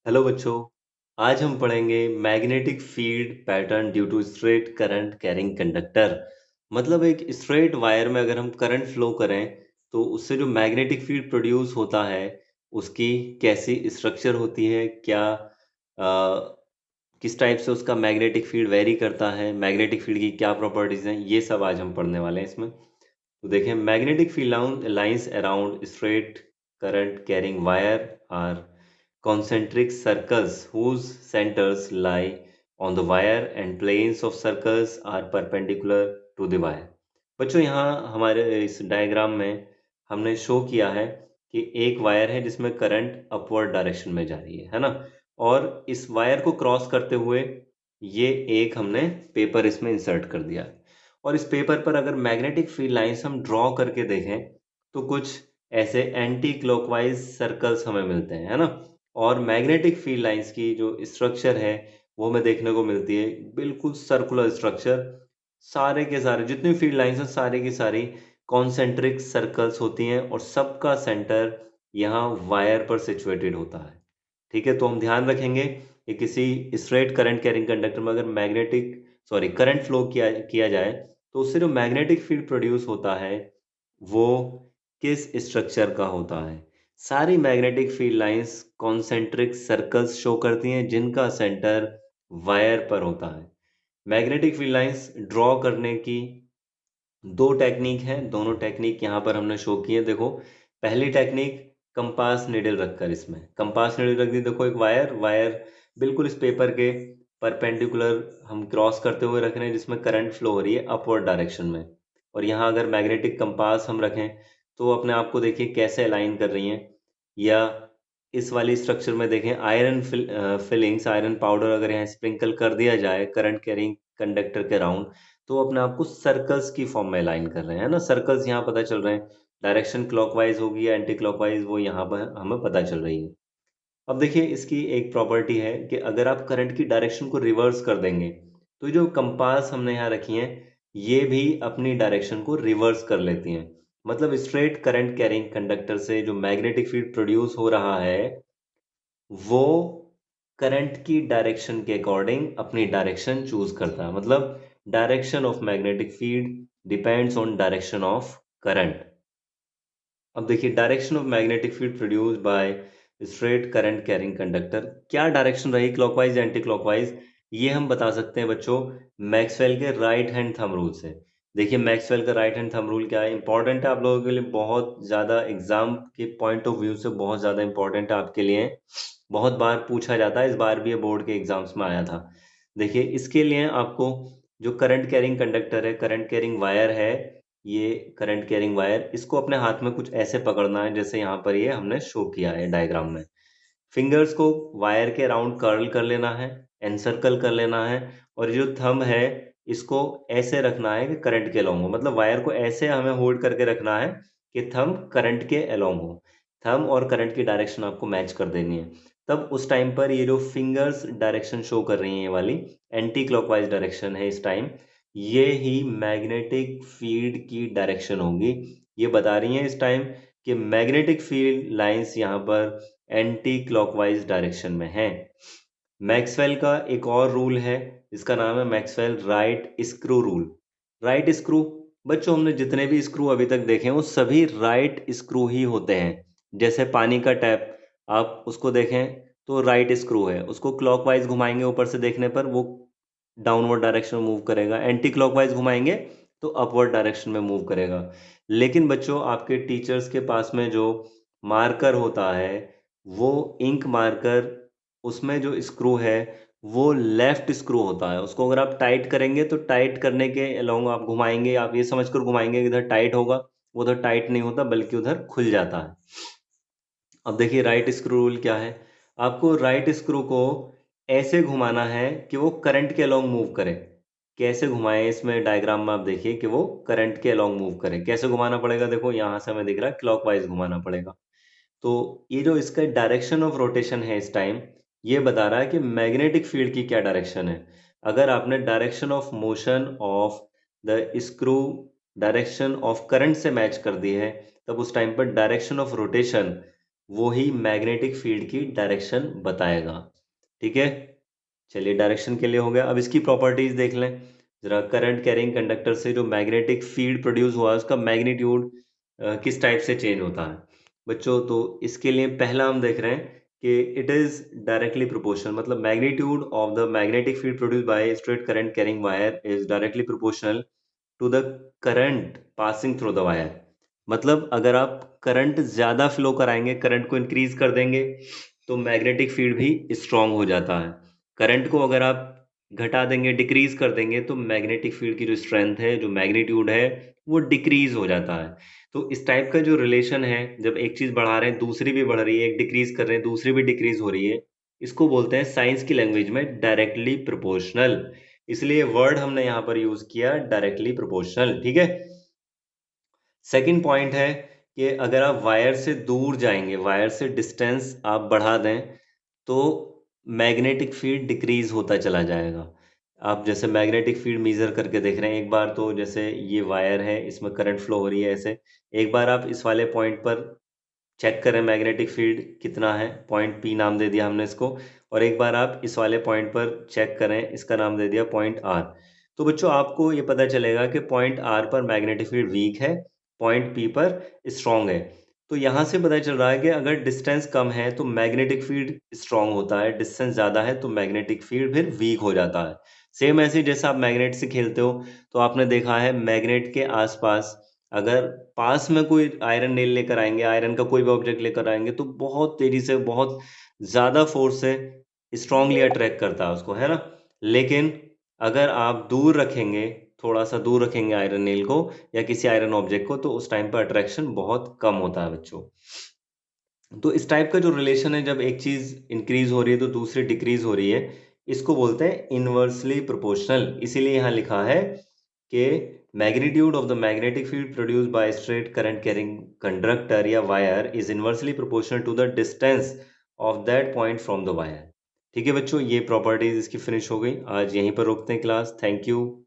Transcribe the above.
Hello बच्चों। आज हम पढ़ेंगे magnetic field pattern due to straight current carrying conductor. मतलब एक स्ट्रेट वायर में अगर हम करंट फ्लो करें तो उससे जो मैग्नेटिक फील्ड प्रोड्यूस होता है उसकी कैसी स्ट्रक्चर होती है, क्या किस टाइप से उसका मैग्नेटिक फील्ड वेरी करता है, मैग्नेटिक फील्ड की क्या प्रॉपर्टीज हैं, ये सब आज हम पढ़ने वाले हैं इसमें। तो देखें, magnetic field lines around straight current carrying wire are concentric circles whose centers lie on the wire and planes of circles are perpendicular to the wire। बच्चों यहाँ हमारे इस डायग्राम में हमने शो किया है कि एक वायर है जिसमें करंट अपवर्ड डायरेक्शन में जा रही है ना। और इस वायर को क्रॉस करते हुए ये एक हमने पेपर इसमें इंसर्ट कर दिया है। और इस पेपर पर अगर मैग्नेटिक फील्ड लाइंस हम ड्रॉ करके देखें तो कुछ ऐसे एंटी क्लॉकवाइज सर्कल्स हमें मिलते हैं, है ना। और मैग्नेटिक फील्ड लाइंस की जो स्ट्रक्चर है वो हमें देखने को मिलती है बिल्कुल सर्कुलर स्ट्रक्चर। सारे के सारे जितनी फील्ड लाइंस हैं सारी की सारी कॉन्सेंट्रिक सर्कल्स होती हैं और सबका सेंटर यहाँ वायर पर सिचुएटेड होता है। ठीक है, तो हम ध्यान रखेंगे कि किसी स्ट्रेट करंट कैरिंग कंडक्टर में अगर करंट फ्लो किया किया जाए तो उससे जो मैग्नेटिक फील्ड प्रोड्यूस होता है वो किस स्ट्रक्चर का होता है। सारी magnetic field lines concentric circles show करती हैं जिनका सेंटर वायर पर होता है। मैग्नेटिक फील्ड लाइंस ड्रॉ करने की दो टेक्निक हैं, दोनों टेक्निक यहाँ पर हमने शो की है। देखो, पहली टेक्निक कंपास निडल रखकर, इसमें कंपास निडल रख दी। देखो एक वायर वायर बिल्कुल इस पेपर के परपेंडिकुलर हम क्रॉस करते हुए रख रहे हैं जिसमें करंट फ्लो हो रही है अपवर्ड डायरेक्शन में। और यहाँ अगर मैग्नेटिक कंपास हम रखें तो अपने आप को देखिए कैसे अलाइन कर रही हैं। या इस वाली स्ट्रक्चर में देखें आयरन फिलिंग्स, आयरन पाउडर अगर यहाँ स्प्रिंकल कर दिया जाए करंट कैरिंग कंडक्टर के राउंड तो अपने आप को सर्कल्स की फॉर्म में अलाइन कर रहे हैं ना। सर्कल्स यहाँ पता चल रहे हैं, डायरेक्शन क्लॉकवाइज होगी या एंटी क्लॉकवाइज वो यहाँ पर हमें पता चल रही है। अब देखिए इसकी एक प्रॉपर्टी है कि अगर आप करंट की डायरेक्शन को रिवर्स कर देंगे तो जो कंपास हमने यहाँ रखी हैं ये भी अपनी डायरेक्शन को रिवर्स कर लेती हैं। मतलब स्ट्रेट करंट कैरिंग कंडक्टर से जो मैग्नेटिक फील्ड प्रोड्यूस हो रहा है वो करंट की डायरेक्शन के अकॉर्डिंग अपनी डायरेक्शन चूज करता है। मतलब direction of magnetic field depends on direction of current. अब देखिए, direction of magnetic field produced by straight current carrying conductor, क्या डायरेक्शन रही, क्लॉकवाइज एंटी क्लॉकवाइज, ये हम बता सकते हैं बच्चों मैक्सवेल के राइट हैंड थंब रूल से। देखिए मैक्सवेल का राइट हैंड थंब रूल क्या है, इंपॉर्टेंट है आप लोगों के लिए, बहुत ज़्यादा एग्जाम के पॉइंट ऑफ व्यू से बहुत ज़्यादा इंपॉर्टेंट है आपके लिए। बहुत बार पूछा जाता है, इस बार भी ये बोर्ड के एग्जाम्स में आया था। देखिए इसके लिए आपको जो करंट कैरिंग कंडक्टर है, करंट कैरिंग वायर है, ये करंट कैरिंग वायर, इसको अपने हाथ में कुछ ऐसे पकड़ना है जैसे यहाँ पर ये हमने शो किया है डायग्राम में। फिंगर्स को वायर के अराउंड कर्ल कर लेना है, एनसर्कल कर लेना है। और जो थंब है इसको ऐसे रखना है कि करंट के अलोंग हो। मतलब वायर को ऐसे हमें होल्ड करके रखना है कि थंब करंट के अलोंग हो। थंब और करंट की डायरेक्शन आपको मैच कर देनी है। तब उस टाइम पर ये जो फिंगर्स डायरेक्शन शो कर रही हैं ये वाली एंटी क्लॉकवाइज डायरेक्शन है इस टाइम, ये ही मैग्नेटिक फील्ड की डायरेक्शन होगी। ये बता रही हैं इस टाइम कि मैग्नेटिक फील्ड लाइंस यहाँ पर एंटी क्लॉकवाइज डायरेक्शन में है। मैक्सवेल का एक और रूल है, इसका नाम है Maxwell right screw rule. Right screw, बच्चों हमने जितने भी स्क्रू अभी तक देखे हैं वो सभी राइट स्क्रू ही होते हैं। जैसे पानी का टैप, आप उसको देखें तो राइट स्क्रू है, उसको क्लॉकवाइज घुमाएंगे ऊपर से देखने पर वो डाउनवर्ड डायरेक्शन में मूव करेगा, एंटी क्लॉकवाइज घुमाएंगे तो अपवर्ड डायरेक्शन में मूव करेगा। लेकिन बच्चों आपके टीचर्स के पास में जो मार्कर होता है वो इंक मार्कर, उसमें जो स्क्रू है वो लेफ्ट स्क्रू होता है। उसको अगर आप टाइट करेंगे तो टाइट करने के अलोंग आप घुमाएंगे, आप ये समझकर घुमाएंगे कि इधर टाइट होगा, वो उधर टाइट नहीं होता बल्कि उधर खुल जाता है। अब देखिए राइट स्क्रू रूल क्या है, आपको राइट स्क्रू को ऐसे घुमाना है कि वो करंट के अलोंग मूव करे। कैसे घुमाएं, इसमें डायग्राम में आप देखिए कि वो करंट के अलोंग मूव करे। कैसे घुमाना पड़ेगा, देखो यहाँ से हमें दिख रहा है क्लॉकवाइज घुमाना पड़ेगा। तो ये जो इसका डायरेक्शन ऑफ रोटेशन है इस टाइम, ये बता रहा है कि मैग्नेटिक फील्ड की क्या डायरेक्शन है। अगर आपने direction of motion of the screw direction of current से मैच कर दी है तब उस टाइम पर डायरेक्शन ऑफ रोटेशन वो ही मैग्नेटिक फील्ड की डायरेक्शन बताएगा। ठीक है, चलिए डायरेक्शन के लिए हो गया। अब इसकी प्रॉपर्टीज देख लें जरा। करंट कैरिंग कंडक्टर से जो मैग्नेटिक फील्ड प्रोड्यूस हुआ उसका मैग्नीट्यूड किस टाइप से चेंज होता है बच्चों। तो इसके लिए पहला हम देख रहे हैं कि इट इज डायरेक्टली प्रोपोर्शनल, मतलब magnitude of the magnetic field produce by straight current carrying wire is directly proportional to the current passing through the wire. मतलब अगर आप करंट ज्यादा फ्लो कराएंगे, करंट को इंक्रीज कर देंगे, तो मैग्नेटिक फील्ड भी स्ट्रांग हो जाता है। करंट को अगर आप घटा देंगे, डिक्रीज कर देंगे, तो मैग्नेटिक फील्ड की जो स्ट्रेंथ है, जो मैग्नीट्यूड है, वो डिक्रीज हो जाता है। तो इस टाइप का जो रिलेशन है, जब एक चीज बढ़ा रहे हैं दूसरी भी बढ़ रही है, एक डिक्रीज कर रहे हैं दूसरी भी डिक्रीज हो रही है, इसको बोलते हैं साइंस की लैंग्वेज में डायरेक्टली प्रोपोर्शनल। इसलिए वर्ड हमने यहां पर यूज किया डायरेक्टली प्रोपोर्शनल। ठीक है। सेकंड पॉइंट है कि अगर आप वायर से दूर जाएंगे, वायर से डिस्टेंस आप बढ़ा दें, तो मैग्नेटिक फील्ड डिक्रीज होता चला जाएगा। आप जैसे मैग्नेटिक फील्ड मेजर करके देख रहे हैं, एक बार तो जैसे ये वायर है, इसमें करंट फ्लो हो रही है ऐसे, एक बार आप इस वाले पॉइंट पर चेक करें मैग्नेटिक फील्ड कितना है, पॉइंट पी नाम दे दिया हमने इसको, और एक बार आप इस वाले पॉइंट पर चेक करें, इसका नाम दे दिया पॉइंट आर। तो बच्चों आपको ये पता चलेगा कि पॉइंट आर पर मैग्नेटिक फील्ड वीक है, पॉइंट पी पर स्ट्रांग है। तो यहां से पता चल रहा है कि अगर डिस्टेंस कम है तो मैग्नेटिक फील्ड स्ट्रांग होता है, डिस्टेंस ज्यादा है तो मैग्नेटिक फील्ड फिर वीक हो जाता है। सेम ऐसे जैसे आप मैग्नेट से खेलते हो, तो आपने देखा है मैग्नेट के आसपास अगर पास में कोई आयरन नेल लेकर आएंगे, आयरन का कोई भी ऑब्जेक्ट लेकर आएंगे, तो बहुत तेजी से, बहुत ज्यादा फोर्स से स्ट्रांगली अट्रैक्ट करता है उसको, है ना। लेकिन अगर आप दूर रखेंगे, थोड़ा सा दूर रखेंगे आयरन नेल को या किसी आयरन ऑब्जेक्ट को, तो उस टाइम पर अट्रैक्शन बहुत कम होता है बच्चों। तो इस टाइप का जो रिलेशन है, जब एक चीज इंक्रीज हो रही है तो दूसरी डिक्रीज हो रही है, इसको बोलते हैं इनवर्सली प्रोपोर्शनल। इसीलिए यहां लिखा है कि magnitude of the magnetic field produced by straight current carrying conductor या wire is inversely proportional to the distance of that point from the wire. ठीक है बच्चों, ये प्रॉपर्टीज इसकी फिनिश हो गई। आज यहीं पर रोकते हैं क्लास। Thank you.